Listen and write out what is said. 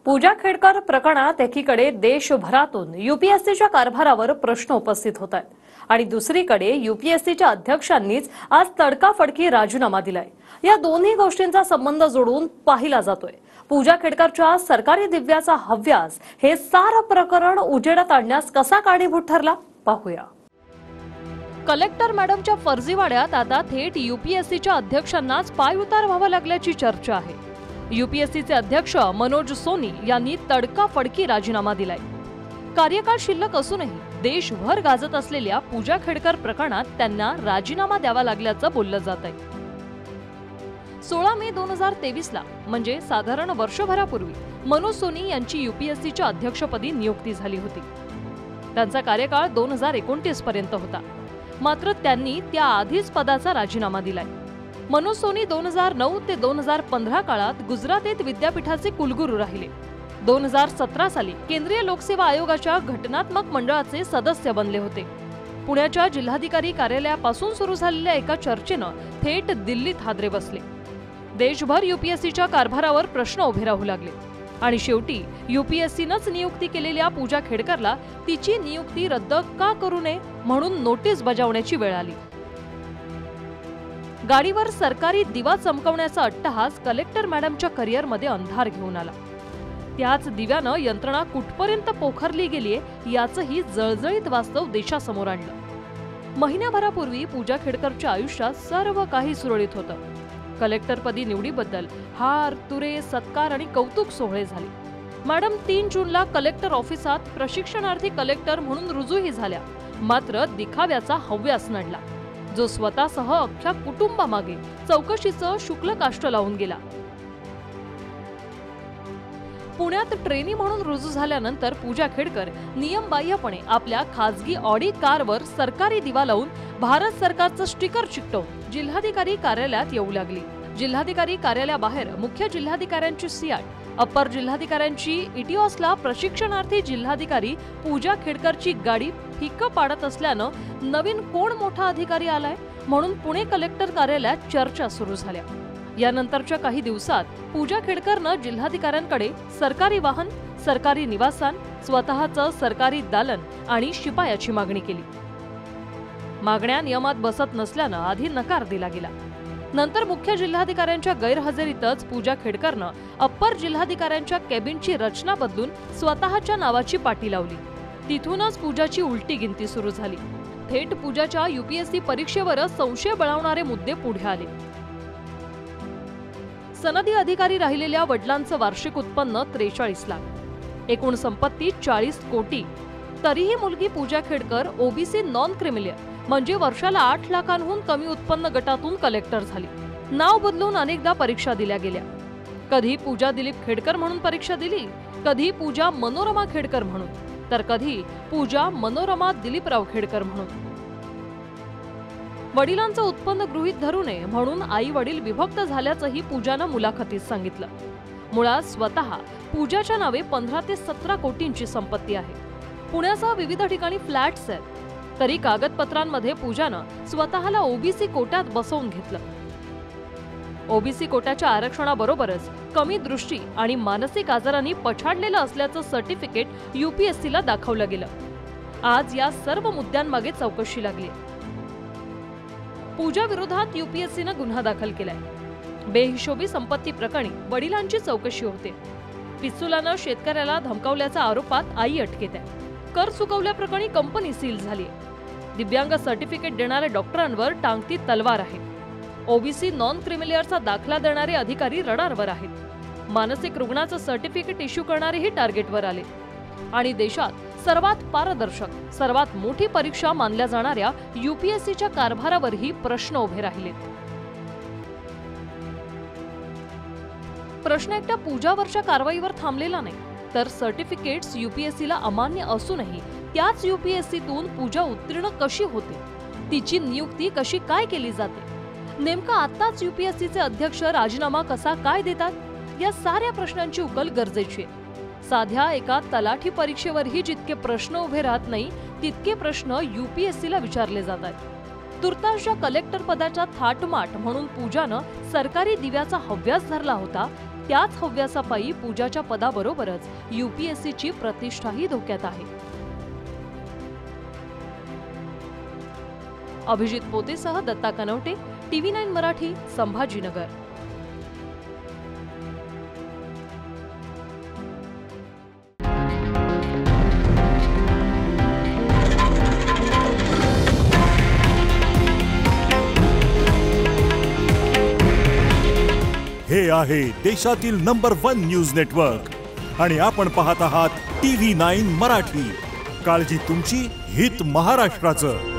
पूजा खेडकर प्रकरणात एकीकडे देशभरातून यूपीएससीच्या कारभारावर प्रश्न उपस्थित होत आहेत आणि दुसरीकडे यूपीएससीच्या अध्यक्षांनीच आज तडकाफडकी राजीनामा दिलाय। या दोन्ही गोष्टींचा संबंध जोडून पाहिला जातोय। पूजा खेडकरच्या सरकारी दिव्याचा हव्यास हे सारं प्रकरण उजेडात आणण्यास कसा कारणीभूत ठरला पाहूया। कलेक्टर मॅडमच्या फर्जीवाड्यात आता थेट यूपीएससीच्या अध्यक्षांनाच पायउतार व्हावं लागल्याची चर्चा आहे। यूपीएससीचे अध्यक्ष मनोज सोनी यांनी तडकाफडकी राजीनामा दिलाय। कार्यकाळ शिल्लक असूनही देशभर गाजत असलेल्या पूजा खेडकर प्रकरणात त्यांना राजीनामा द्यावा लागल्याचं बोललं जात आहे। 16 मे 2023 ला म्हणजे साधारण वर्षभरापूर्वी मनोज सोनी यांची यूपीएससीच्या अध्यक्षपदी नियुक्ती झाली होती। त्यांचा कार्यकाळ 2029 पर्यंत होता, मात्र त्यांनी त्याआधीच पदाचा राजीनामा दिलाय। मनोज सोनी 2009 ते 2015 काळात गुजरातेत विद्यापीठाचे कुलगुरू राहिले। 2017 साली केंद्रीय लोकसेवा आयोगाच्या घटनात्मक मंडळाचे सदस्य बनले होते। पुण्याच्या जिल्हाधिकारी कार्यालयापासून सुरू झालेल्या एका चर्चेनं थेट दिल्लीत हादरे बसले। देशभर यूपीएससीच्या कारभारावर प्रश्न उभे राहू लागले आणि शेवटी यूपीएससीनंच नियुक्ती केलेल्या पूजा खेडकरला तिची नियुक्ती रद्द का करू नये म्हणून नोटीस बजावण्याची वेळ आली। गाडीवर सरकारी दिवा चमकवण्याचा अट्टहास कलेक्टर मॅडमच्या करिअरमध्ये अंधार घेऊन आला। त्याच दिव्यानं यंत्रणा कुठपर्यंत पोखरली गेलीये याचंही जळजळीत वास्तव देशासमोर आणलं। महिन्याभरापूर्वी पूजा खेडकरच्या आयुष्यात सर्व काही सुरळीत होतं। कलेक्टरपदी निवडीबद्दल हार, तुरे, सत्कार आणि कौतुक सोहळे झाले। मॅडम 3 जूनला कलेक्टर ऑफिसात प्रशिक्षणार्थी कलेक्टर म्हणून रुजूही झाल्या, मात्र दिखाव्याचा हव्यास नडला, जो स्वतःसह अख्ख्या कुटुंबामागे चौकशीचं शुक्ल काष्ट लावून गेला। पुण्यात ट्रेनी म्हणून रुजू झाल्यानंतर पूजा खेडकर नियमबाह्यपणे आपल्या खासगी ऑडी कारवर सरकारी दिवा लावून भारत सरकारचं स्टिकर चिकटवून जिल्हाधिकारी कार्यालयात येऊ लागली। जिल्हाधिकारी कार्यालयाबाहेर मुख्य जिल्हाधिकाऱ्यांची सियाट, अप्पर जिल्हाधिकाऱ्यांची इटिओसला प्रशिक्षणार्थी जिल्हाधिकारी पूजा खेडकरची गाडी फिक्क पाडत असल्यानं नवीन कोण मोठा अधिकारी आलाय म्हणून पुणे कलेक्टर कार्यालयात चर्चा सुरू झाल्या। यानंतरच्या काही दिवसात पूजा खेडकरनं जिल्हाधिकाऱ्यांकडे सरकारी वाहन, सरकारी निवासस्थान, स्वतःचं सरकारी दालन आणि शिपायाची मागणी केली। मागण्या नियमात बसत नसल्यानं आधी नकार दिला गेला। नंतर मुख्य जिल्हाधिकाऱ्यांच्या गैरहजेरीतच पूजा खेडकरनं अप्पर जिल्हाधिकाऱ्यांच्या कॅबिनची रचना बदलून स्वतःच्या नावाची पाटी लावली। तिथूनच पूजाची उलटी गिनती सुरू झाली। थेट पूजाच्या यूपीएससी परीक्षेवर संशय बळावणारे मुद्दे पुढे आले। सनदी अधिकारी राहिलेल्या वडिलांचं वार्षिक उत्पन्न 43 लाख, एकूण संपत्ती 40 कोटी, तरीही मुलगी पूजा खेडकर ओबीसी नॉन क्रिमिलियर म्हणजे वर्षाला 8 लाखांहून कमी उत्पन्न गटातून कलेक्टर झाली। नाव बदलून अनेकदा परीक्षा दिल्या गेल्या। कधी पूजा दिलीप खेडकर म्हणून परीक्षा दिली, कधी पूजा मनोरमा खेडकर म्हणून, तर कधी पूजा मनोरमा दिलीपराव खेडकर म्हणून। वडिलांचं उत्पन्न गृहीत धरू नये म्हणून आई वडील विभक्त झाल्याचंही पूजानं मुलाखतीत सांगितलं। मुळात स्वतः पूजाच्या नावे 15 ते 17 कोटींची संपत्ती आहे। पुण्यासह विविध ठिकाणी फ्लॅट्स आहेत, तरी कागदपत्रांमध्ये पूजानं स्वतःला ओबीसी कोट्यात बसवून घेतलं। ओबीसी कोट्याच्या आरक्षणाबरोबरच कमी दृष्टी आणि मानसिक आजारांनी पछाडलेलं असल्याचं सर्टिफिकेट यूपीएससीला दाखवलं गेलं। आज या सर्व मुद्द्यांमागे चौकशी लागली। पूजा विरोधात यूपीएससीनं गुन्हा दाखल केलाय। बेहिशोबी संपत्ती प्रकरणी वडिलांची चौकशी होते। पिस्तुलानं शेतकऱ्याला धमकावल्याच्या आरोपात आई अटकेत आहे। कर चुकवल्याप्रकरणी कंपनी सील झालीय। दिव्यांग सर्टिफिकेट देणाऱ्या डॉक्टरांवर टांगती तलवार आहे। ओबीसी नॉन क्रिमिलियरचा दाखला देणारे अधिकारी रडारवर आहेत। मानसिक रुग्णाचं सर्टिफिकेट इश्यू करणारेही टार्गेटवर आले आणि देशात सर्वात पारदर्शक, सर्वात मोठी परीक्षा मानल्या जाणाऱ्या यूपीएससीच्या कारभारावरही प्रश्न उभे राहिलेत। प्रश्न एकट्या पूजावरच्या कारवाईवर थांबलेला नाही, तर सर्टिफिकेट्स यूपीएससीला अमान्य असूनही त्याच यूपीएससीतून पूजा उत्तीर्ण कशी होते, तिची नियुक्ती कशी काय केली जाते, नेमका आताच यूपीएससीचे अध्यक्ष राजीनामा कसा काय देतात, या साऱ्या प्रश्नांची उकल गरजेची आहे। साध्या एका तलाठी परीक्षेवरही जितके प्रश्न उभे राहत नाही तितके प्रश्न यूपीएससीला विचारले जातात। तुर्तासच्या कलेक्टर पदाच्या थाटमाट म्हणून पूजानं सरकारी दिव्याचा हव्यास धरला होता, त्याच हव्यासापायी पूजाच्या पदाबरोबरच UPSCची प्रतिष्ठाही धोक्यात आहे। अभिजित पोतेसह दत्ता कनवटे, TV9 मराठी, संभाजीनगर। हे आहे देशातील नंबर 1 न्यूज नेटवर्क आणि आपण पाहत आहात TV9 मराठी। काळजी तुमची, हित महाराष्ट्राचं।